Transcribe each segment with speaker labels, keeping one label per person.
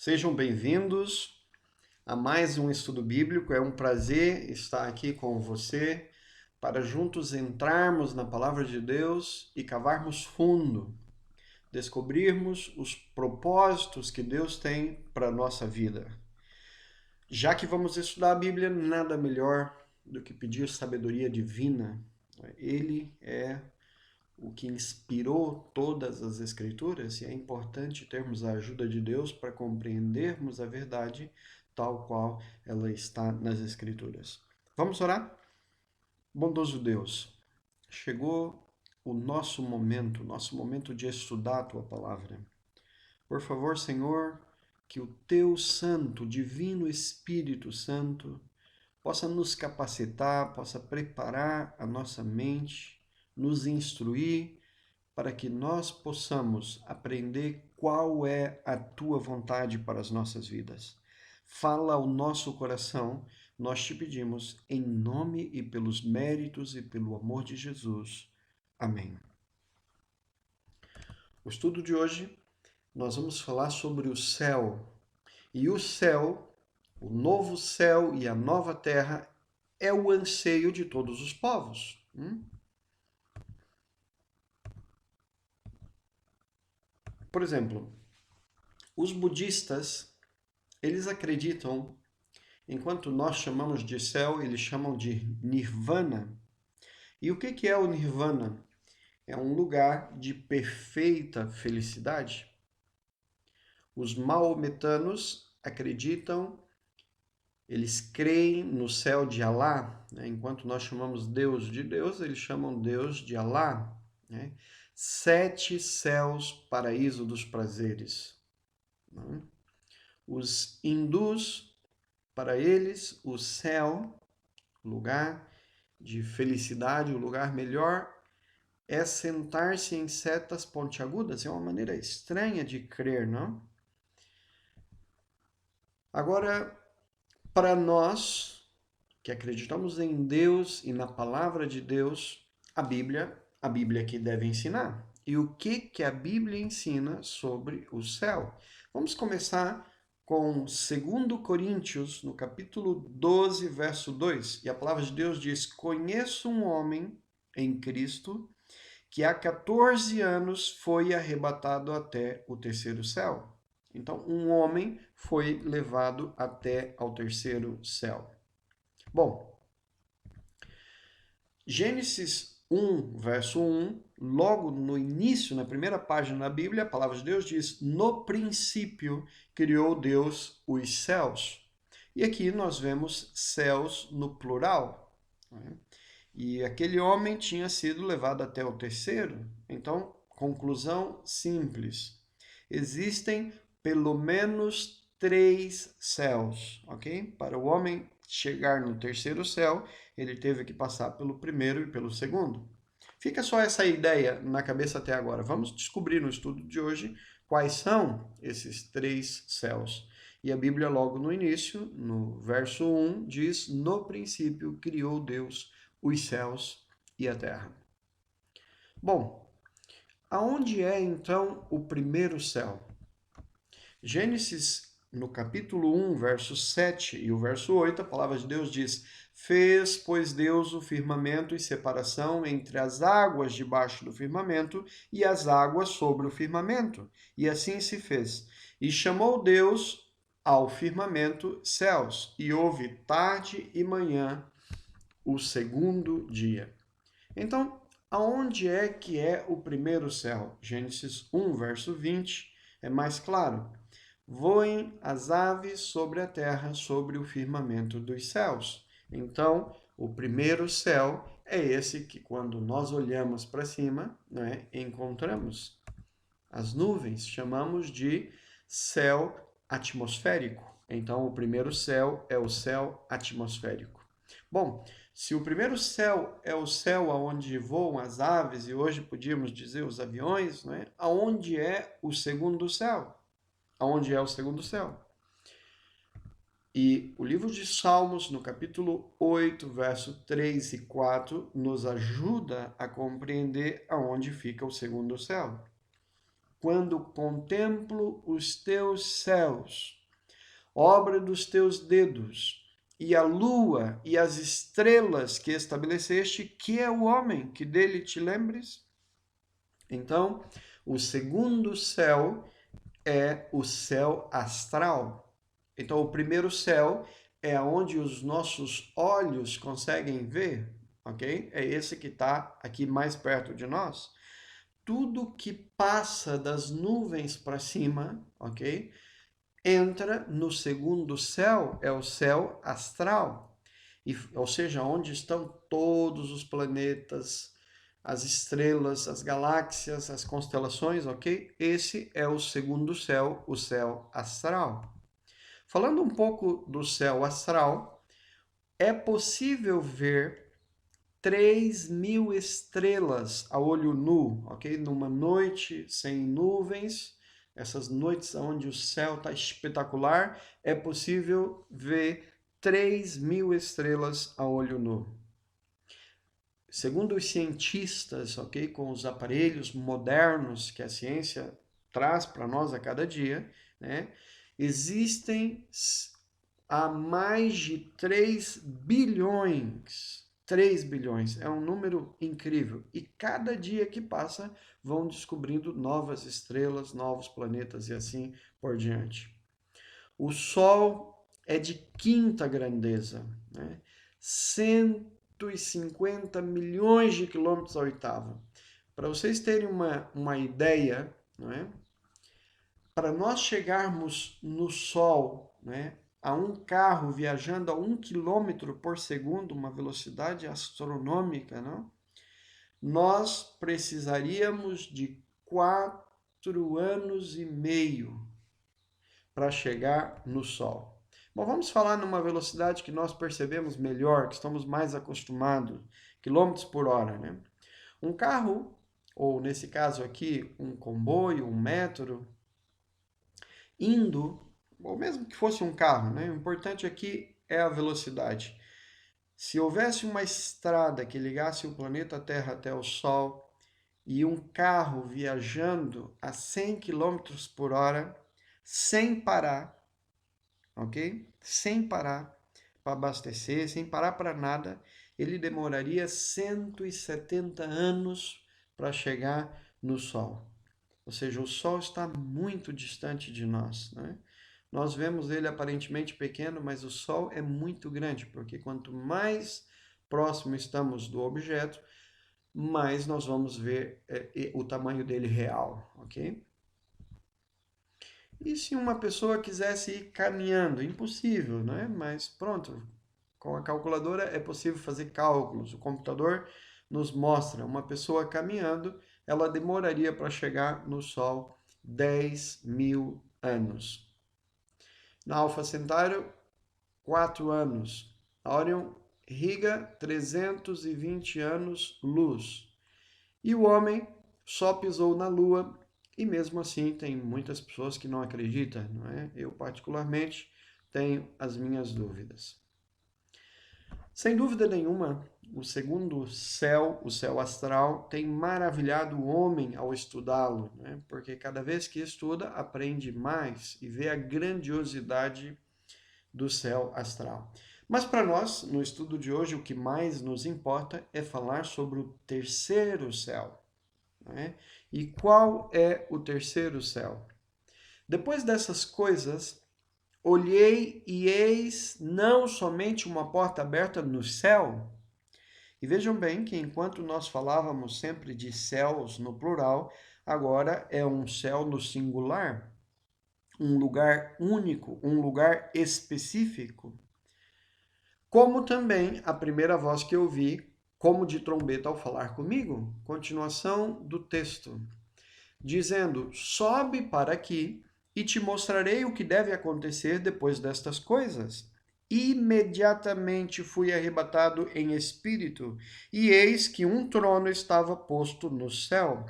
Speaker 1: Sejam bem-vindos a mais um estudo bíblico. É um prazer estar aqui com você para juntos entrarmos na palavra de Deus e cavarmos fundo, descobrirmos os propósitos que Deus tem para a nossa vida. Já que vamos estudar a Bíblia, nada melhor do que pedir sabedoria divina. Ele é o que inspirou todas as Escrituras, e é importante termos a ajuda de Deus para compreendermos a verdade tal qual ela está nas Escrituras. Vamos orar? Bondoso Deus, chegou o nosso momento de estudar a Tua Palavra. Por favor, Senhor, que o Teu Santo, Divino Espírito Santo, possa nos capacitar, possa preparar a nossa mente, nos instruir, para que nós possamos aprender qual é a tua vontade para as nossas vidas. Fala ao nosso coração, nós te pedimos em nome e pelos méritos e pelo amor de Jesus. Amém. O estudo de hoje, nós vamos falar sobre o céu. E o céu, o novo céu e a nova terra, é o anseio de todos os povos. Por exemplo, os budistas, eles acreditam, enquanto nós chamamos de céu, eles chamam de nirvana. E o que é o nirvana? É um lugar de perfeita felicidade. Os maometanos acreditam, eles creem no céu de Alá, né? Enquanto nós chamamos Deus de Deus, eles chamam Deus de Alá, né? 7 céus, paraíso dos prazeres. Né? Os hindus, para eles, o céu, lugar de felicidade, o lugar melhor, é sentar-se em setas pontiagudas. É uma maneira estranha de crer, não? Agora, para nós que acreditamos em Deus e na palavra de Deus, a Bíblia que deve ensinar. E o que a Bíblia ensina sobre o céu? Vamos começar com 2 Coríntios, no capítulo 12, verso 2. E a palavra de Deus diz: Conheço um homem em Cristo que há 14 anos foi arrebatado até o terceiro céu. Então, um homem foi levado até ao terceiro céu. Bom, Gênesis 1, verso 1, logo no início, na primeira página da Bíblia, a palavra de Deus diz: No princípio criou Deus os céus. E aqui nós vemos céus no plural. Né? E aquele homem tinha sido levado até o terceiro. Então, conclusão simples: existem pelo menos 3 céus, ok? Para o homem chegar no terceiro céu, ele teve que passar pelo primeiro e pelo segundo. Fica só essa ideia na cabeça até agora. Vamos descobrir no estudo de hoje quais são esses 3 céus. E a Bíblia, logo no início, no verso 1, diz: No princípio criou Deus os céus e a terra. Bom, aonde é então o primeiro céu? Gênesis, no capítulo 1, verso 7 e o verso 8, a palavra de Deus diz: Fez, pois, Deus o firmamento e separação entre as águas debaixo do firmamento e as águas sobre o firmamento. E assim se fez. E chamou Deus ao firmamento céus, e houve tarde e manhã o segundo dia. Então, aonde é que é o primeiro céu? Gênesis 1, verso 20, é mais claro. Voem as aves sobre a terra, sobre o firmamento dos céus. Então, o primeiro céu é esse que, quando nós olhamos para cima, né, encontramos as nuvens. Chamamos de céu atmosférico. Então, o primeiro céu é o céu atmosférico. Bom, se o primeiro céu é o céu onde voam as aves, e hoje podíamos dizer os aviões, né? Aonde é o segundo céu? Aonde é o segundo céu? E o livro de Salmos, no capítulo 8, verso 3 e 4, nos ajuda a compreender aonde fica o segundo céu. quando contemplo os teus céus, obra dos teus dedos, e a lua e as estrelas que estabeleceste, que é o homem, que dele te lembres? Então, o segundo céu é o céu astral. Então, o primeiro céu é onde os nossos olhos conseguem ver, ok? É esse que está aqui mais perto de nós. Tudo que passa das nuvens para cima, ok? Entra no segundo céu, é o céu astral. Ou seja, onde estão todos os planetas, as estrelas, as galáxias, as constelações, ok? Esse é o segundo céu, o céu astral. Falando um pouco do céu astral, é possível ver 3.000 estrelas a olho nu, ok? Numa noite sem nuvens, essas noites onde o céu está espetacular, é possível ver 3.000 estrelas a olho nu. Segundo os cientistas, ok, com os aparelhos modernos que a ciência traz para nós a cada dia, né, existem há mais de 3 bilhões. 3 bilhões é um número incrível. E cada dia que passa, vão descobrindo novas estrelas, novos planetas e assim por diante. O Sol é de quinta grandeza, né? 150 milhões de quilômetros a oitava. Para vocês terem uma ideia, né? Para nós chegarmos no Sol, né, a um carro viajando a 1 quilômetro por segundo, uma velocidade astronômica, não? Nós precisaríamos de 4 anos e meio para chegar no Sol. Bom, vamos falar numa velocidade que nós percebemos melhor, que estamos mais acostumados, quilômetros por hora, né? Um carro, ou nesse caso aqui, um comboio, um metro, indo, ou mesmo que fosse um carro, né? O importante aqui é a velocidade. Se houvesse uma estrada que ligasse o planeta Terra até o Sol e um carro viajando a 100 quilômetros por hora, sem parar, ok? Sem parar para abastecer, sem parar para nada, ele demoraria 170 anos para chegar no Sol. Ou seja, o Sol está muito distante de nós, né? Nós vemos ele aparentemente pequeno, mas o Sol é muito grande, porque quanto mais próximo estamos do objeto, mais nós vamos ver o tamanho dele real, ok? E se uma pessoa quisesse ir caminhando? Impossível, né? Mas pronto, com a calculadora é possível fazer cálculos. O computador nos mostra uma pessoa caminhando, ela demoraria para chegar no Sol 10.000 anos. Na Alfa Centauro, 4 anos. A Orion Riga, 320 anos-luz. E o homem só pisou na Lua, e mesmo assim tem muitas pessoas que não acreditam, não é? Eu, particularmente, tenho as minhas dúvidas. Sem dúvida nenhuma, o segundo céu, o céu astral, tem maravilhado o homem ao estudá-lo, né? Porque cada vez que estuda, aprende mais e vê a grandiosidade do céu astral. Mas para nós, no estudo de hoje, o que mais nos importa é falar sobre o terceiro céu, né? E qual é o terceiro céu? Depois dessas coisas, olhei e eis não somente uma porta aberta no céu. E vejam bem que enquanto nós falávamos sempre de céus no plural, agora é um céu no singular, um lugar único, um lugar específico. Como também a primeira voz que eu ouvi, como de trombeta ao falar comigo, continuação do texto, dizendo: sobe para aqui e te mostrarei o que deve acontecer depois destas coisas. Imediatamente fui arrebatado em espírito, e eis que um trono estava posto no céu,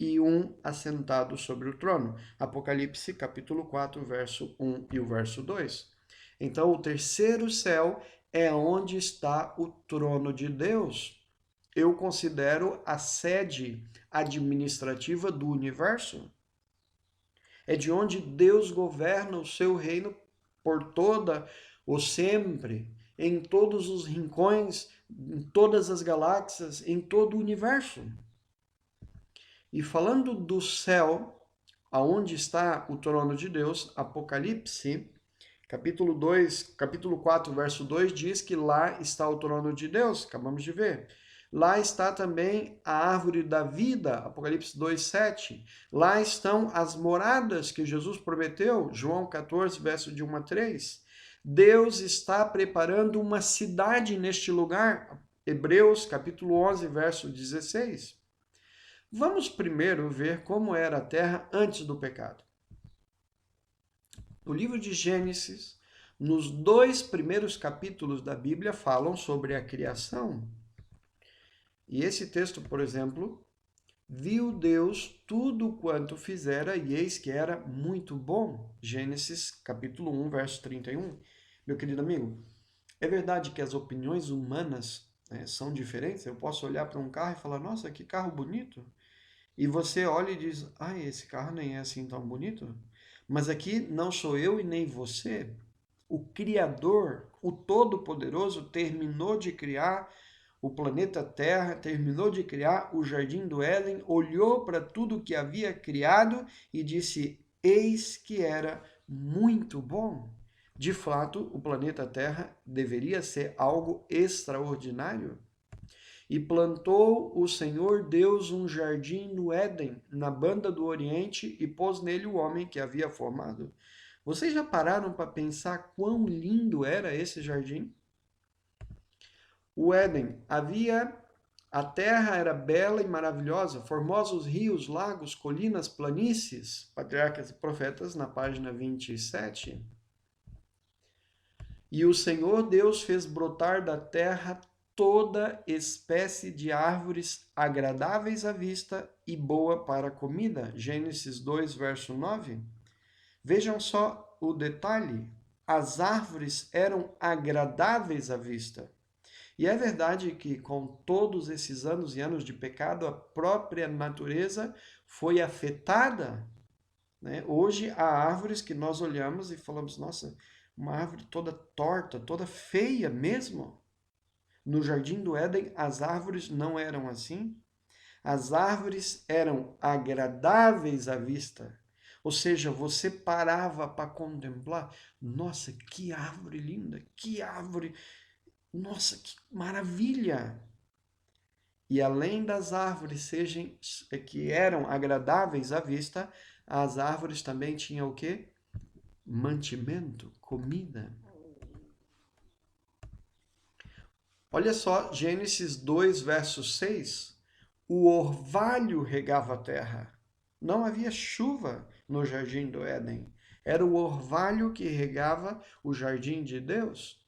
Speaker 1: e um assentado sobre o trono. Apocalipse, capítulo 4, verso 1 e o verso 2. Então, o terceiro céu é onde está o trono de Deus. Eu considero a sede administrativa do universo. É de onde Deus governa o seu reino por toda o sempre, em todos os rincões, em todas as galáxias, em todo o universo. E falando do céu, aonde está o trono de Deus, Apocalipse, capítulo 2, capítulo 4, verso 2 diz que lá está o trono de Deus, acabamos de ver. Lá está também a árvore da vida, Apocalipse 2, 7. Lá estão as moradas que Jesus prometeu, João 14, verso de 1 a 3. Deus está preparando uma cidade neste lugar, Hebreus capítulo 11, verso 16. Vamos primeiro ver como era a terra antes do pecado. No livro de Gênesis, nos 2 primeiros capítulos da Bíblia falam sobre a criação. E esse texto, por exemplo, viu Deus tudo quanto fizera e eis que era muito bom. Gênesis capítulo 1, verso 31. Meu querido amigo, é verdade que as opiniões humanas, são diferentes? Eu posso olhar para um carro e falar, nossa, que carro bonito. E você olha e diz, esse carro nem é assim tão bonito. Mas aqui não sou eu e nem você. O Criador, o Todo-Poderoso, terminou de criar o planeta Terra, terminou de criar o Jardim do Éden, olhou para tudo que havia criado e disse, eis que era muito bom. De fato, o planeta Terra deveria ser algo extraordinário. E plantou o Senhor Deus um jardim no Éden, na banda do Oriente, e pôs nele o homem que havia formado. Vocês já pararam para pensar quão lindo era esse jardim? O Éden a terra era bela e maravilhosa, formosos rios, lagos, colinas, planícies, Patriarcas e Profetas, na página 27. E o Senhor Deus fez brotar da terra toda espécie de árvores agradáveis à vista e boa para a comida. Gênesis 2, verso 9. Vejam só o detalhe: as árvores eram agradáveis à vista. E é verdade que, com todos esses anos e anos de pecado, a própria natureza foi afetada. Né? Hoje, há árvores que nós olhamos e falamos, nossa, uma árvore toda torta, toda feia mesmo. No Jardim do Éden, as árvores não eram assim. As árvores eram agradáveis à vista. Ou seja, você parava para contemplar. Nossa, que árvore linda! Que árvore! Nossa, que maravilha! E além das árvores que eram agradáveis à vista, as árvores também tinham o quê? Mantimento, comida. Olha só, Gênesis 2, verso 6. O orvalho regava a terra. Não havia chuva no jardim do Éden. Era o orvalho que regava o jardim de Deus.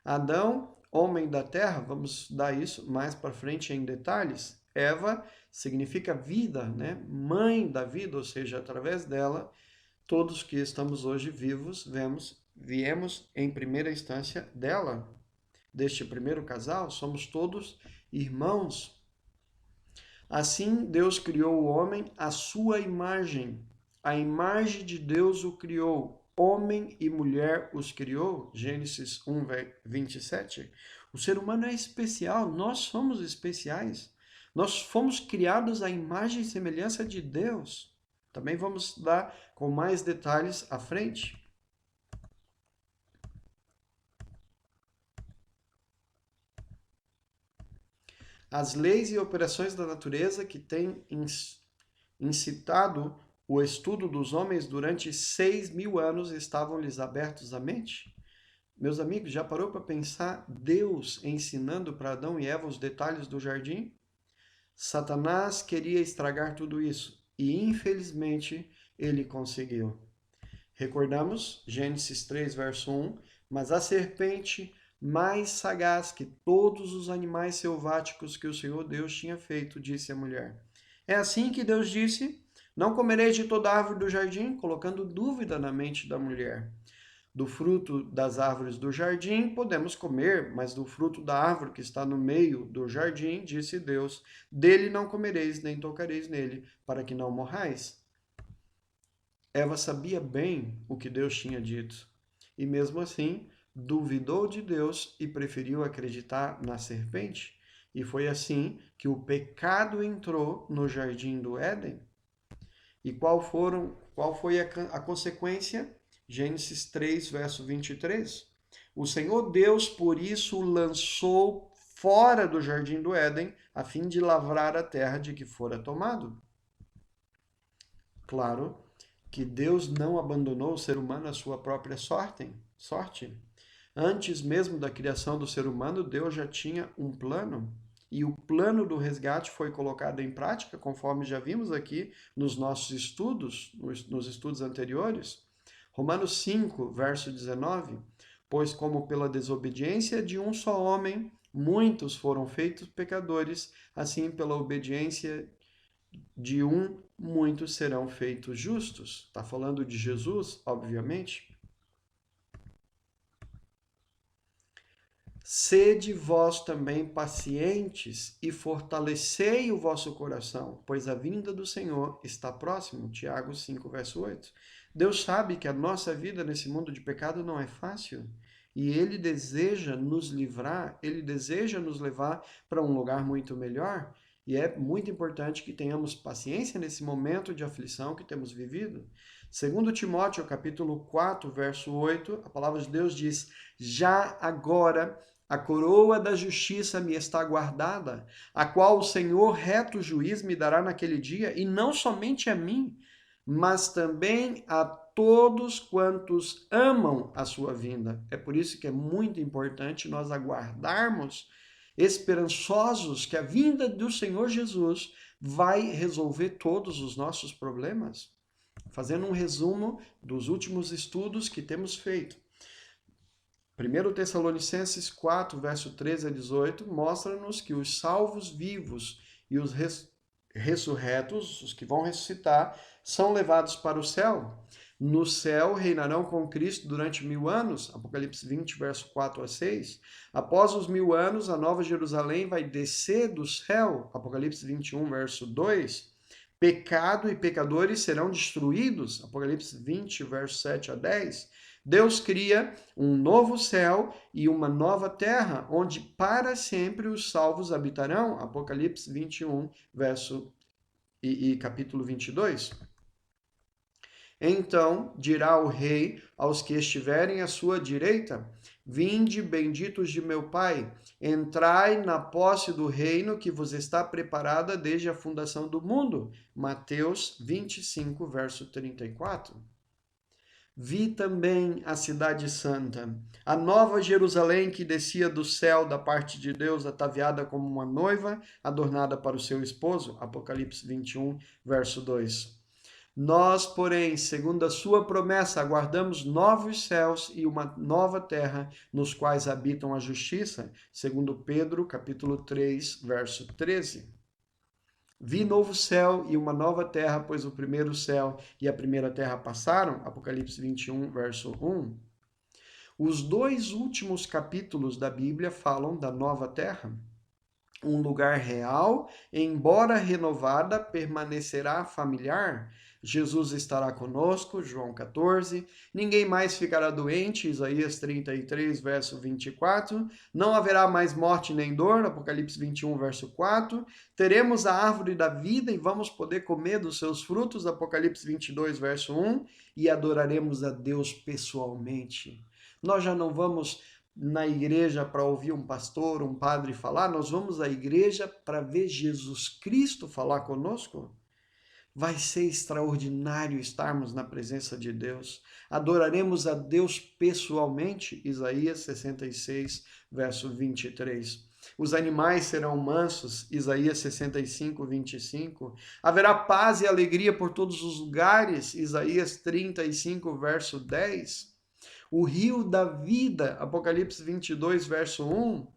Speaker 1: Adão, homem da terra, vamos dar isso mais para frente em detalhes. Eva significa vida, né? Mãe da vida, ou seja, através dela, todos que estamos hoje vivos, viemos em primeira instância dela. Deste primeiro casal, somos todos irmãos. Assim, Deus criou o homem à sua imagem. A imagem de Deus o criou. Homem e mulher os criou. Gênesis 1, 27. O ser humano é especial, nós somos especiais. Nós fomos criados à imagem e semelhança de Deus. Também vamos dar com mais detalhes à frente. As leis e operações da natureza que têm incitado o estudo dos homens durante 6.000 anos estavam-lhes abertos à mente? Meus amigos, já parou para pensar Deus ensinando para Adão e Eva os detalhes do jardim? Satanás queria estragar tudo isso e, infelizmente, ele conseguiu. Recordamos Gênesis 3, verso 1, mas a serpente mais sagaz que todos os animais selváticos que o Senhor Deus tinha feito, disse a mulher. É assim que Deus disse, não comereis de toda árvore do jardim, colocando dúvida na mente da mulher. Do fruto das árvores do jardim podemos comer, mas do fruto da árvore que está no meio do jardim, disse Deus, dele não comereis nem tocareis nele, para que não morrais. Eva sabia bem o que Deus tinha dito e, mesmo assim, duvidou de Deus e preferiu acreditar na serpente. E foi assim que o pecado entrou no jardim do Éden. E qual foi a consequência? Gênesis 3, verso 23. O Senhor Deus, por isso, o lançou fora do jardim do Éden, a fim de lavrar a terra de que fora tomado. Claro que Deus não abandonou o ser humano à sua própria sorte. Antes mesmo da criação do ser humano, Deus já tinha um plano. E o plano do resgate foi colocado em prática, conforme já vimos aqui nos nossos estudos, nos estudos anteriores. Romanos 5, verso 19. Pois como pela desobediência de um só homem, muitos foram feitos pecadores, assim pela obediência de um, muitos serão feitos justos. Está falando de Jesus, obviamente. Sede vós também pacientes e fortalecei o vosso coração, pois a vinda do Senhor está próximo. Tiago 5, verso 8. Deus sabe que a nossa vida nesse mundo de pecado não é fácil. E Ele deseja nos livrar, Ele deseja nos levar para um lugar muito melhor. E é muito importante que tenhamos paciência nesse momento de aflição que temos vivido. Segundo Timóteo, capítulo 4, verso 8, a palavra de Deus diz: já agora a coroa da justiça me está guardada, a qual o Senhor, reto juiz, me dará naquele dia, e não somente a mim, mas também a todos quantos amam a sua vinda. É por isso que é muito importante nós aguardarmos, esperançosos, que a vinda do Senhor Jesus vai resolver todos os nossos problemas. Fazendo um resumo dos últimos estudos que temos feito. 1 Tessalonicenses 4, verso 13 a 18, mostra-nos que os salvos vivos e os ressurretos, os que vão ressuscitar, são levados para o céu. No céu reinarão com Cristo durante 1000 anos, Apocalipse 20, verso 4 a 6. Após os 1000 anos, a Nova Jerusalém vai descer do céu, Apocalipse 21, verso 2. Pecado e pecadores serão destruídos, Apocalipse 20, verso 7 a 10. Deus cria um novo céu e uma nova terra, onde para sempre os salvos habitarão. Apocalipse 21, verso e capítulo 22. Então dirá o rei aos que estiverem à sua direita: vinde, benditos de meu Pai, entrai na posse do reino que vos está preparada desde a fundação do mundo. Mateus 25, verso 34. Vi também a cidade santa, a nova Jerusalém que descia do céu da parte de Deus, ataviada como uma noiva, adornada para o seu esposo. Apocalipse 21, verso 2. Nós, porém, segundo a sua promessa, aguardamos novos céus e uma nova terra, nos quais habitam a justiça, segundo Pedro, capítulo 3, verso 13. Vi novo céu e uma nova terra, pois o primeiro céu e a primeira terra passaram. Apocalipse 21, verso 1. Os dois últimos capítulos da Bíblia falam da nova terra. Um lugar real, embora renovada, permanecerá familiar. Jesus estará conosco, João 14. Ninguém mais ficará doente, Isaías 33, verso 24. Não haverá mais morte nem dor, Apocalipse 21, verso 4. Teremos a árvore da vida e vamos poder comer dos seus frutos, Apocalipse 22, verso 1. E adoraremos a Deus pessoalmente. Nós já não vamos na igreja para ouvir um pastor, um padre falar, nós vamos à igreja para ver Jesus Cristo falar conosco. Vai ser extraordinário estarmos na presença de Deus. Adoraremos a Deus pessoalmente, Isaías 66, verso 23. Os animais serão mansos, Isaías 65, 25. Haverá paz e alegria por todos os lugares, Isaías 35, verso 10. O rio da vida, Apocalipse 22, verso 1.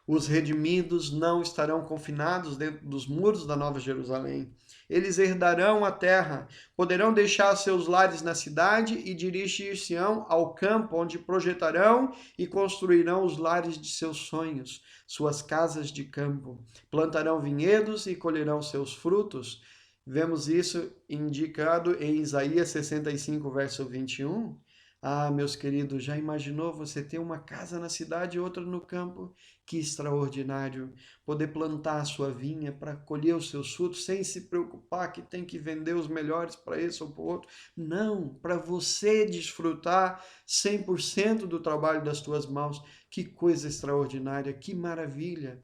Speaker 1: Os redimidos não estarão confinados dentro dos muros da Nova Jerusalém. Eles herdarão a terra, poderão deixar seus lares na cidade e dirigir-se-ão ao campo, onde projetarão e construirão os lares de seus sonhos, suas casas de campo. Plantarão vinhedos e colherão seus frutos. Vemos isso indicado em Isaías 65, verso 21. Ah, meus queridos, já imaginou você ter uma casa na cidade e outra no campo? Que extraordinário! Poder plantar a sua vinha para colher os seus frutos sem se preocupar que tem que vender os melhores para esse ou para o outro. Não, para você desfrutar 100% do trabalho das tuas mãos. Que coisa extraordinária, que maravilha!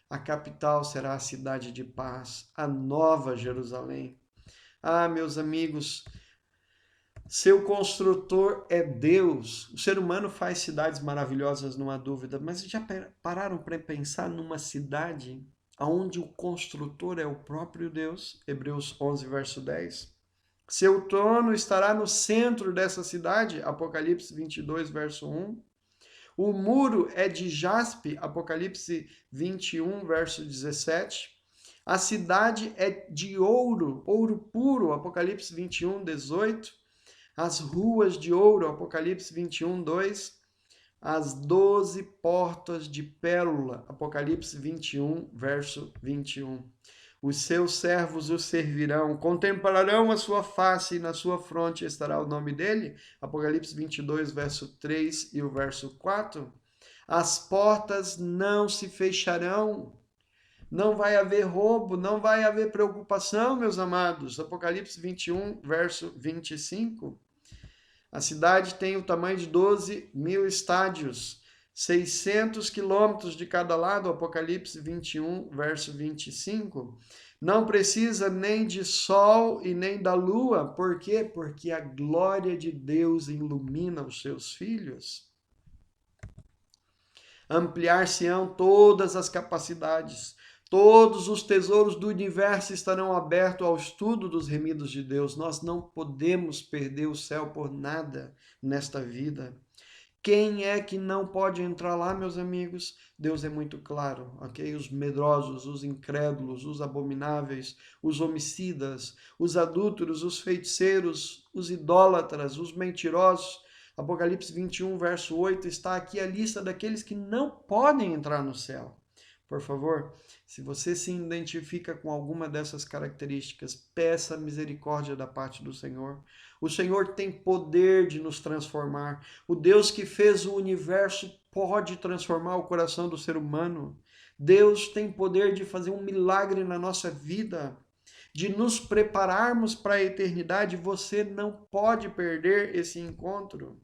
Speaker 1: A capital será a cidade de paz, a nova Jerusalém. Ah, meus amigos, seu construtor é Deus. O ser humano faz cidades maravilhosas, não há dúvida, mas já pararam para pensar numa cidade onde o construtor é o próprio Deus? Hebreus 11, verso 10. Seu trono estará no centro dessa cidade, Apocalipse 22, verso 1. O muro é de jaspe, Apocalipse 21, verso 17. A cidade é de ouro, ouro puro, Apocalipse 21, 18. As ruas de ouro, Apocalipse 21, 2. As 12 portas de pérola, Apocalipse 21, verso 21. Os seus servos o servirão, contemplarão a sua face e na sua fronte estará o nome dele, Apocalipse 22, verso 3 e o verso 4. As portas não se fecharão, não vai haver roubo, não vai haver preocupação, meus amados, Apocalipse 21, verso 25. A cidade tem o tamanho de 12 mil estádios, 600 quilômetros de cada lado, Apocalipse 21, verso 25. Não precisa nem de sol e nem da lua. Por quê? Porque a glória de Deus ilumina os seus filhos. Ampliar-se-ão todas as capacidades. Todos os tesouros do universo estarão abertos ao estudo dos remidos de Deus. Nós não podemos perder o céu por nada nesta vida. Quem é que não pode entrar lá, meus amigos? Deus é muito claro, ok? Os medrosos, os incrédulos, os abomináveis, os homicidas, os adúlteros, os feiticeiros, os idólatras, os mentirosos. Apocalipse 21, verso 8, está aqui a lista daqueles que não podem entrar no céu. Por favor, se você se identifica com alguma dessas características, peça misericórdia da parte do Senhor. O Senhor tem poder de nos transformar. O Deus que fez o universo pode transformar o coração do ser humano. Deus tem poder de fazer um milagre na nossa vida, de nos prepararmos para a eternidade. Você não pode perder esse encontro.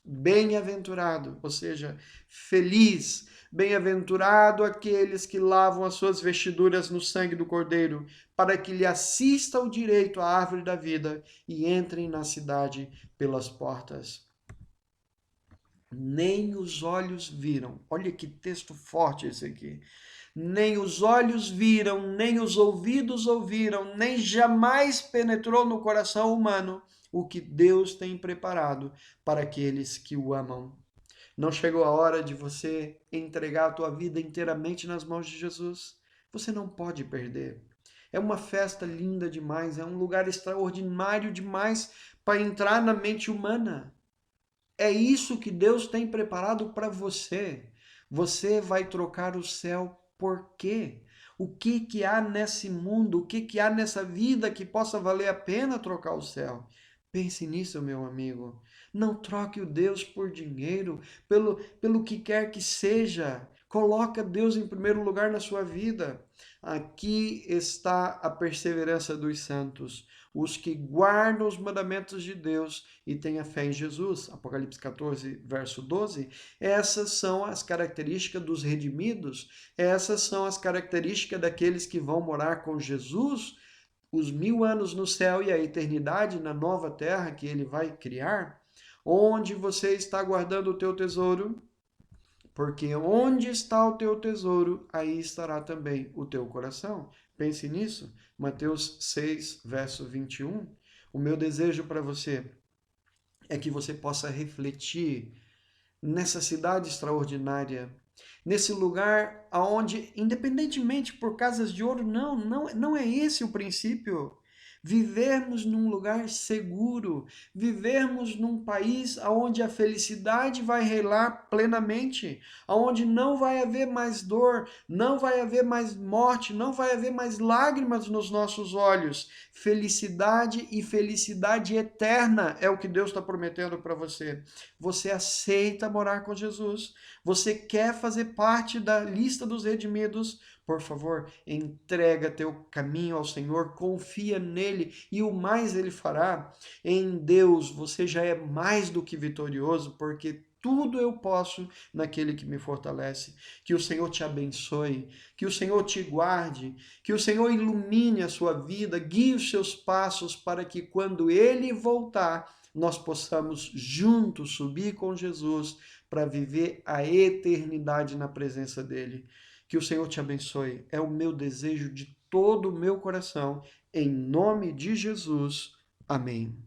Speaker 1: Bem-aventurado, ou seja, feliz, bem-aventurado aqueles que lavam as suas vestiduras no sangue do Cordeiro, para que lhe assista o direito à árvore da vida e entrem na cidade pelas portas. Nem os olhos viram, olha que texto forte esse aqui. Nem os olhos viram, nem os ouvidos ouviram, nem jamais penetrou no coração humano o que Deus tem preparado para aqueles que o amam. Não chegou a hora de você entregar a tua vida inteiramente nas mãos de Jesus? Você não pode perder. É uma festa linda demais, é um lugar extraordinário demais para entrar na mente humana. É isso que Deus tem preparado para você. Você vai trocar o céu por quê? O que há nesse mundo, o que há nessa vida que possa valer a pena trocar o céu? Pense nisso, meu amigo. Não troque o Deus por dinheiro, pelo que quer que seja. Coloca Deus em primeiro lugar na sua vida. Aqui está a perseverança dos santos, os que guardam os mandamentos de Deus e têm a fé em Jesus. Apocalipse 14, verso 12. Essas são as características dos redimidos, essas são as características daqueles que vão morar com Jesus os 1000 anos no céu e a eternidade na nova terra que ele vai criar. Onde você está guardando o teu tesouro? Porque onde está o teu tesouro, aí estará também o teu coração. Pense nisso. Mateus 6, verso 21. O meu desejo para você é que você possa refletir nessa cidade extraordinária, nesse lugar aonde, independentemente por casas de ouro, não é esse o princípio. vivermos num lugar seguro, vivermos num país onde a felicidade vai reinar plenamente, onde não vai haver mais dor, não vai haver mais morte, não vai haver mais lágrimas nos nossos olhos. Felicidade e felicidade eterna é o que Deus está prometendo para você. Você aceita morar com Jesus? Você quer fazer parte da lista dos redimidos? Por favor, entrega teu caminho ao Senhor, confia nele e o mais ele fará. Em Deus você já é mais do que vitorioso, porque tudo eu posso naquele que me fortalece. Que o Senhor te abençoe, que o Senhor te guarde, que o Senhor ilumine a sua vida, guie os seus passos para que quando ele voltar, nós possamos juntos subir com Jesus para viver a eternidade na presença dele. Que o Senhor te abençoe. É o meu desejo de todo o meu coração. Em nome de Jesus. Amém.